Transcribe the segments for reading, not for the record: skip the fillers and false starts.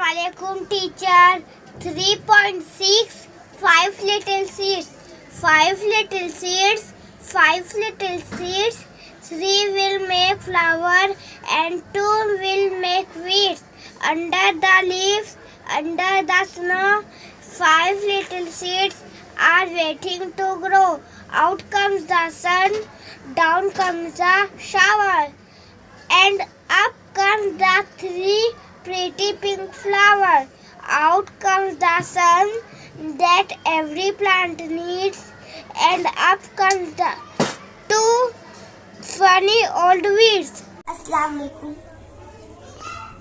Assalamualaikum teacher. 3.6 5 little seeds. 5 little seeds. 5 little seeds. 3 will make flower and 2 will make weeds. Under the leaves, under the snow, 5 little seeds are waiting to grow. Out comes the sun, down comes the shower, and up comes the 3 pretty pink flower. Out comes the sun that every plant needs, and up comes the 2 funny old weeds. Assalamualaikum.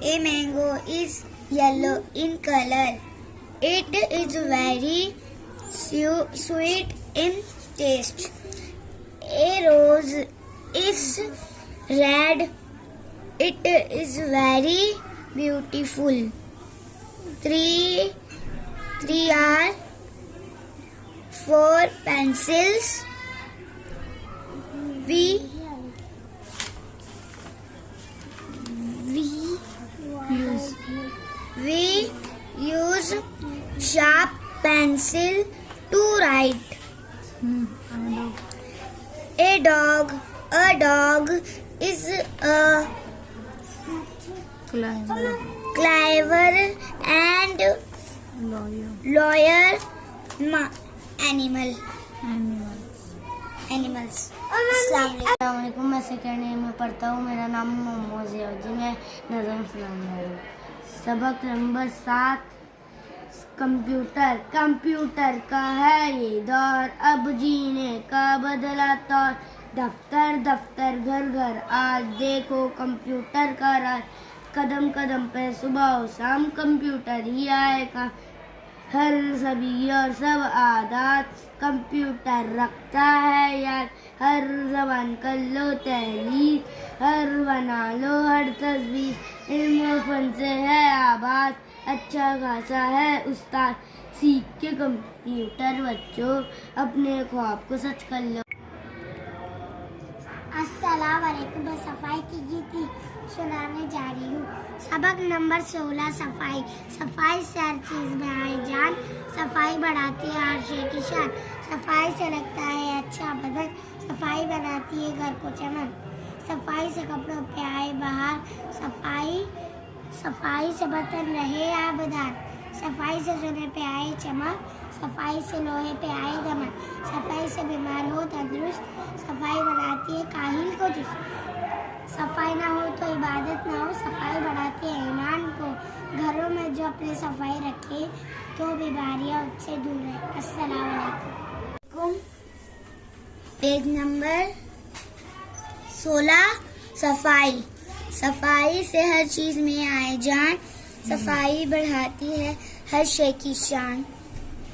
A mango is yellow in color. It is very sweet in taste. A rose is red. It is very beautiful. Three are 4 pencils. We use sharp pencil to write. A dog is a clever and loyal animals. अस्सलामुअलैकुम। मैं second year में पढ़ता हूँ। मेरा नाम मोहम्मद ज़ियाउद्दीन है। नज़म सुनाने वाला हूँ। सबक नंबर 7। कंप्यूटर का है ये दौर, अब जीने का बदला तौर। दफ्तर घर आज देखो कंप्यूटर का राज। कदम कदम पे सुबह और शाम कंप्यूटर ही आएगा। हर सभी और सब आदात कंप्यूटर रखता है याद। हर ज़बान कर लो तहलील, हर बना लो हर तस्वीर। इल्म फन से है आबाद, अच्छा खासा है उस्ताद। सीख के कंप्यूटर बच्चों अपने ख्वाब को सच कर लो। अस्सलामुअलैकुम। मैं सफाई की गीत सुनाने जा रही हूँ। सबक नंबर 16। सफाई से हर चीज में आए जान। सफाई बढ़ाती है हर शे की शान। सफाई से लगता है अच्छा बदन। सफाई बनाती है घर को चमन। सफाई से कपड़ों पे आए बहार। सफाई से बर्तन रहे आबदार। सफाई से सोने पे आए चमक। सफाई से लोहे पे आए दमक। सफाई से बीमार हो तंदुरुस्त। सफाई बनाती है काहिल को चुस्त। सफाई ना हो तो इबादत ना हो। सफाई बढ़ाती है ईमान को। घरों में जो अपने सफाई रखे तो बीमारियां उससे दूर है। अस्सलाम वालेकुम। Page number 16। सफाई से हर चीज में आए जान। सफाई बढ़ाती है हर शे की शान।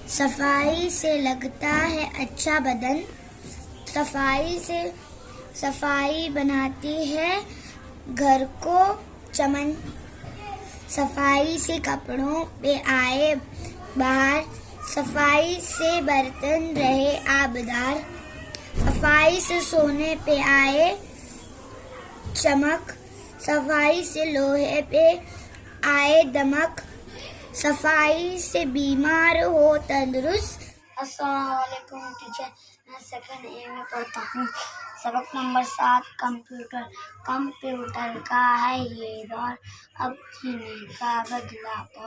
सफाई से लगता है अच्छा बदन। सफाई बनाती है घर को चमन। सफाई से कपड़ों पे आए बाहर। सफाई से बर्तन रहे आबदार। सफाई से सोने पे आए चमक। सफाई से लोहे पे आए दमक। सफाई से बीमार हो तंदुरुस्त। अस्सलाम वालेकुम टीचर। मैं सेकंड ईयर में पढ़ता हूँ। सबक नंबर 7। कंप्यूटर का है ये दौर, अब जीने का बदला तो।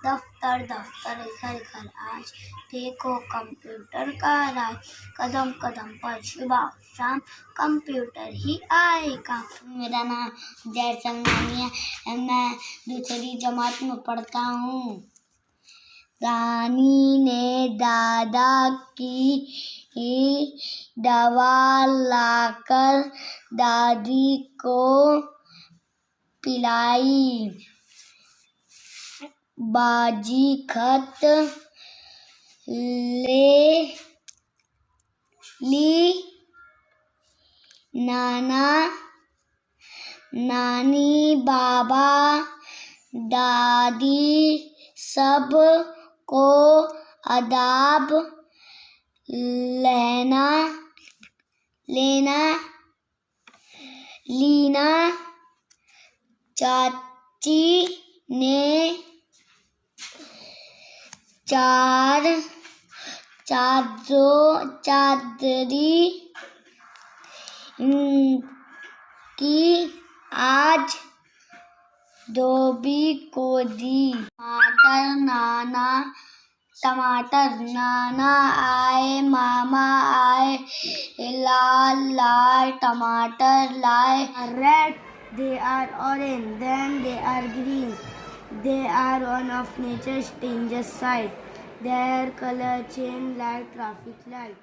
दफ्तर घर आज देखो कंप्यूटर का राज। कदम कदम पर सुबह शाम कंप्यूटर ही आएगा। मेरा नाम जय संगानी है। मैं दूसरी जमात में पढ़ता हूँ। रानी ने दादा की दवा लाकर दादी को पिलाई। बाजी खत ले ली। नाना नानी बाबा दादी सब को आदाब लीना। चाची ने चार चादरी की आज धोबी को दी। टमाटर नाना आए मामा आए, लाल लाल टमाटर लाए। Red, they are orange, then they are green. They are one of nature's strangest sight. Their color change like traffic light.